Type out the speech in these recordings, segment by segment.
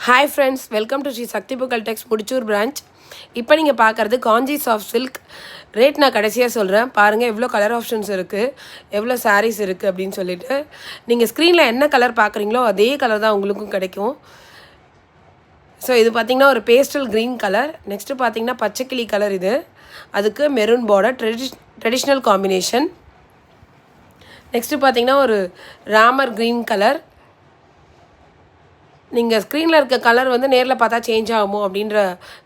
Hi friends, welcome to Sri Sakthi Pugazh Tex Mudichur branch. இப்போ நீங்கள் பார்க்குறது காஞ்சி சாஃப்ட் சில்க். ரேட் நான் கடைசியாக சொல்கிறேன். பாருங்கள் எவ்வளோ கலர் ஆப்ஷன்ஸ் இருக்குது, எவ்வளோ சாரீஸ் இருக்குது அப்படின்னு சொல்லிட்டு. நீங்கள் ஸ்க்ரீனில் என்ன கலர் பார்க்குறீங்களோ அதே கலர் தான் உங்களுக்கும் கிடைக்கும். ஸோ இது பார்த்திங்கன்னா ஒரு பேஸ்டல் க்ரீன் கலர். நெக்ஸ்ட்டு பார்த்திங்கன்னா பச்சைக்கிளி கலர். இது அதுக்கு maroon border, traditional combination. Next பார்த்திங்கன்னா ஒரு ராமர் க்ரீன் கலர். நீங்கள் ஸ்க்ரீனில் இருக்க கலர் வந்து நேரில் பார்த்தா சேஞ்ச் ஆகுமோ அப்படின்ற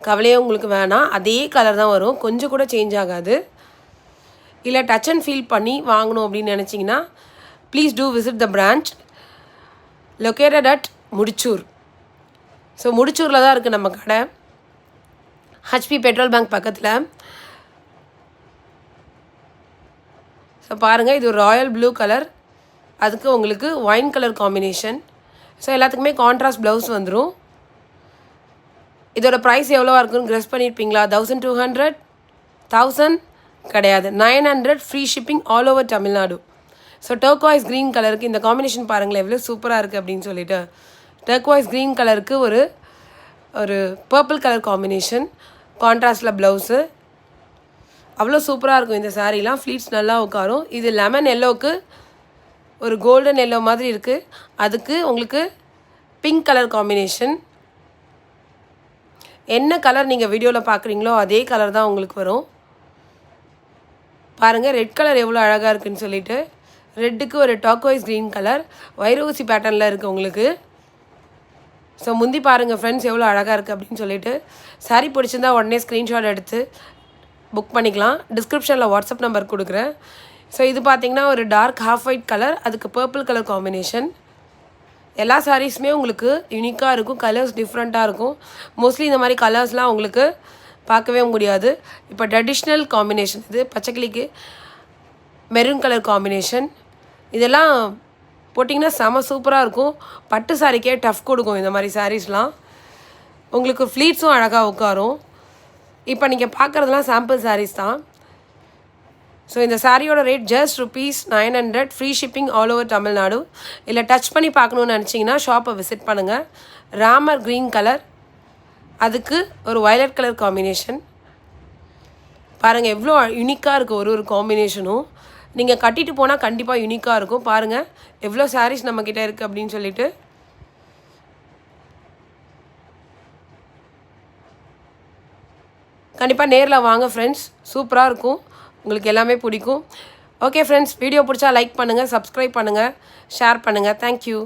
கவலையே உங்களுக்கு வேணாம். அதே கலர் தான் வரும், கொஞ்சம் கூட சேஞ்ச் ஆகாது. இல்லை டச் அண்ட் ஃபீல் பண்ணி வாங்கணும் அப்படின்னு நினச்சிங்கன்னா please do visit the branch located at Mudichur. So முடிச்சூரில் தான் இருக்குது நம்ம கடை, ஹெச்பி பெட்ரோல் பேங்க் பக்கத்தில். ஸோ பாருங்கள், இது ஒரு ராயல் ப்ளூ கலர், அதுக்கு உங்களுக்கு ஒயின் கலர் காம்பினேஷன். ஸோ எல்லாத்துக்குமே கான்ட்ராஸ்ட் ப்ளவுஸ் வந்துடும். இதோட ப்ரைஸ் எவ்வளோவா இருக்குன்னு கெஸ் பண்ணியிருப்பீங்களா? 1200, 1000 கிடையாது, 900. Free shipping all over Tamil Nadu. So turquoise green கலருக்கு இந்த காம்பினேஷன் பாருங்களேன் எவ்வளோ சூப்பராக இருக்குது அப்படின்னு சொல்லிட்டு. டர்க்வாய்ஸ் க்ரீன் கலருக்கு ஒரு பர்பிள் கலர் காம்பினேஷன், கான்ட்ராஸ்டில் ப்ளவுஸு. அவ்வளோ சூப்பராக இருக்கும் இந்த சாரீலாம். ஃப்ளீட்ஸ் நல்லா உட்காரும். இது லெமன் எல்லோவுக்கு ஒரு கோல்டன் எல்லோ மாதிரி இருக்குது, அதுக்கு உங்களுக்கு பிங்க் கலர் காம்பினேஷன். என்ன கலர் நீங்கள் வீடியோவில் பார்க்குறீங்களோ அதே கலர் தான் உங்களுக்கு வரும். பாருங்கள் ரெட் கலர் எவ்வளோ அழகாக இருக்குதுன்னு சொல்லிட்டு. ரெட்டுக்கு ஒரு டாக்வைஸ் க்ரீன் கலர் வைரூசி பேட்டர்னில் இருக்குது உங்களுக்கு. ஸோ முந்தி பாருங்கள் ஃப்ரெண்ட்ஸ் எவ்வளோ அழகாக இருக்குது அப்படின்னு சொல்லிட்டு. சாரீ பிடிச்சிருந்தா உடனே ஸ்க்ரீன்ஷாட் எடுத்து புக் பண்ணிக்கலாம். டிஸ்கிரிப்ஷனில் வாட்ஸ்அப் நம்பர் கொடுக்குறேன். ஸோ இது பார்த்திங்கன்னா ஒரு டார்க் ஹாஃப் ஒயிட் கலர், அதுக்கு பர்பிள் கலர் காம்பினேஷன். எல்லா சாரீஸுமே உங்களுக்கு யூனிக்காக இருக்கும், கலர்ஸ் டிஃப்ரெண்ட்டாக இருக்கும். மோஸ்ட்லி இந்த மாதிரி கலர்ஸ்லாம் உங்களுக்கு பார்க்கவே முடியாது. இப்போ ட்ரெடிஷ்னல் காம்பினேஷன், இது பச்சைக்கிளிக்கு மெரூன் கலர் காம்பினேஷன். இதெல்லாம் போட்டிங்கன்னா செம சூப்பராக இருக்கும். பட்டு சாரிக்கே டஃப் கொடுக்கும் இந்த மாதிரி சாரீஸ்லாம். உங்களுக்கு ஃப்ளீட்ஸும் அழகாக உட்காரும். இப்போ நீங்கள் பார்க்குறதுலாம் சாம்பிள் சாரீஸ் தான். ஸோ இந்த சாரியோட rate just ₹900. Free shipping all over Tamil Nadu. இல்லை டச் பண்ணி பார்க்கணுன்னு நினச்சிங்கன்னா ஷாப்பை விசிட் பண்ணுங்கள். ராமர் க்ரீன் கலர், அதுக்கு ஒரு வயலட் கலர் காம்பினேஷன். பாருங்கள் எவ்வளோ யூனிக்காக இருக்குது ஒரு காம்பினேஷனும். நீங்கள் கட்டிட்டு போனால் கண்டிப்பாக யூனிக்காக இருக்கும். பாருங்கள் எவ்வளோ சாரீஸ் நம்மக்கிட்ட இருக்குது அப்படின்னு சொல்லிட்டு. கண்டிப்பாக நேரில் வாங்க ஃப்ரெண்ட்ஸ், சூப்பராக இருக்கும், உங்களுக்கு எல்லாமே பிடிக்கும். ஓகே ஃப்ரெண்ட்ஸ், வீடியோ பிடிச்சா லைக் பண்ணுங்கள், சப்ஸ்கிரைப் பண்ணுங்கள், ஷேர் பண்ணுங்கள். தேங்க்யூ.